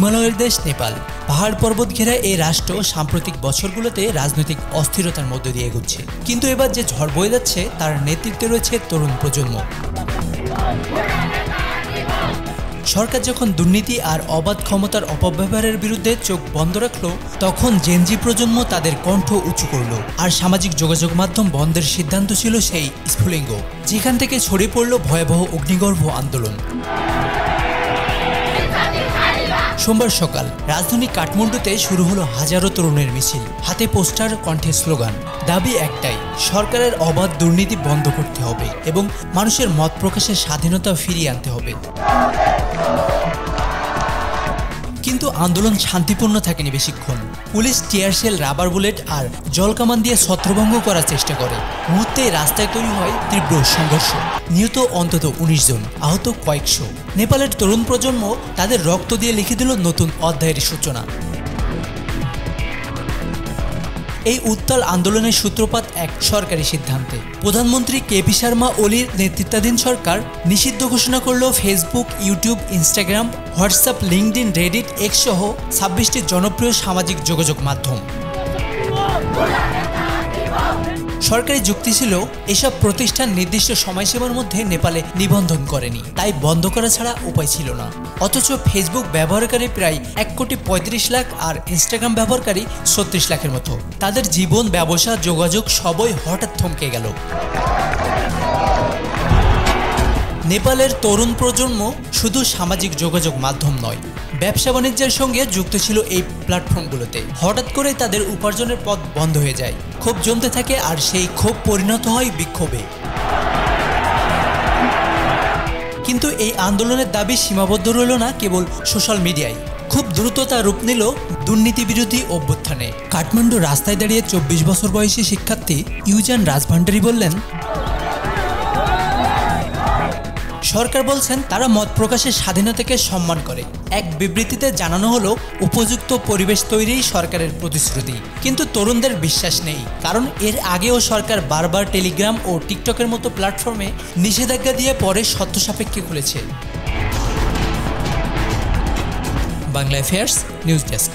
হিমালয়ের দেশ নেপাল। পাহাড় পর্বত ঘেরা এই রাষ্ট্র সাম্প্রতিক বছরগুলোতে রাজনৈতিক অস্থিরতার মধ্য দিয়ে এগোচ্ছে, কিন্তু এবার যে ঝড় বয়ে যাচ্ছে তার নেতৃত্বে রয়েছে তরুণ প্রজন্ম। সরকার যখন দুর্নীতি আর অবাধ ক্ষমতার অপব্যবহারের বিরুদ্ধে চোখ বন্ধ রাখলো, তখন জেনজি প্রজন্ম তাদের কণ্ঠ উঁচু করলো। আর সামাজিক যোগাযোগ মাধ্যম বন্ধের সিদ্ধান্ত ছিল সেই স্ফুলিঙ্গ, যেখান থেকে ছড়িয়ে পড়ল ভয়াবহ অগ্নিগর্ভ আন্দোলন। সোমবার সকাল রাজধানী কাঠমান্ডুতে শুরু হলো হাজারো তরুণের মিছিল, হাতে পোস্টার, কণ্ঠে স্লোগান। দাবি একটাই, সরকারের অবাধ দুর্নীতি বন্ধ করতে হবে এবং মানুষের মত প্রকাশের স্বাধীনতা ফিরিয়ে আনতে হবে। কিন্তু আন্দোলন শান্তিপূর্ণ থাকেনি বেশিক্ষণ। পুলিশ টিয়ারশেল, রাবার বুলেট আর জলকামান দিয়ে ছত্রভঙ্গ করার চেষ্টা করে। মুহূর্তেই রাস্তায় তৈরি হয় তীব্র সংঘর্ষ। নিহত অন্তত ১৯ জন, আহত কয়েকশো। নেপালের তরুণ প্রজন্ম তাদের রক্ত দিয়ে লিখে দিল নতুন অধ্যায়ের সূচনা। এই উত্তাল আন্দোলনের সূত্রপাত এক সরকারি সিদ্ধান্তে। প্রধানমন্ত্রী কেপি শর্মা ওলির নেতৃত্বাধীন সরকার নিষিদ্ধ ঘোষণা করল Facebook, YouTube, Instagram, WhatsApp, LinkedIn, Reddit, x সহ ২৬টি জনপ্রিয় সামাজিক যোগাযোগ মাধ্যম। সরকারি যুক্তি ছিল, এসব প্রতিষ্ঠান নির্দিষ্ট সময়সীমার মধ্যে নেপালে নিবন্ধন করেনি, তাই বন্ধ করা ছাড়া উপায় ছিল না। অথচ ফেসবুক ব্যবহারকারী প্রায় ১,৩৫,০০,০০০ আর ইনস্টাগ্রাম ব্যবহারকারী ৩৬ লাখের মতো। তাদের জীবন, ব্যবসা, যোগাযোগ সবই হঠাৎ থমকে গেল। নেপালের তরুণ প্রজন্ম শুধু সামাজিক যোগাযোগ মাধ্যম নয়, ব্যবসা বাণিজ্যের সঙ্গে যুক্ত ছিল এই প্ল্যাটফর্মগুলোতে। হঠাৎ করে তাদের উপার্জনের পথ বন্ধ হয়ে যায়। ক্ষোভ জমতে থাকে আর সেই ক্ষোভ পরিণত হয় বিক্ষোভে। কিন্তু এই আন্দোলনের দাবি সীমাবদ্ধ রইল না কেবল সোশ্যাল মিডিয়ায়। খুব দ্রুত তা রূপ নিল দুর্নীতি বিরোধী অভ্যুত্থানে। কাঠমান্ডু রাস্তায় দাঁড়িয়ে ২৪ বছর বয়সী শিক্ষার্থী ইউজান রাজভান্ডারি বললেন, সরকার বলছেন তারা মত প্রকাশের স্বাধীনতাকে সম্মান করে। এক বিবৃতিতে জানানো হলো, উপযুক্ত পরিবেশ তৈরিই সরকারের প্রতিশ্রুতি। কিন্তু তরুণদের বিশ্বাস নেই, কারণ এর আগেও সরকার বারবার টেলিগ্রাম ও টিকটকের মতো প্ল্যাটফর্মে নিষেধাজ্ঞা দিয়ে পরে সত্য সাপেক্ষে খুলেছে। Bangla affairs news desk.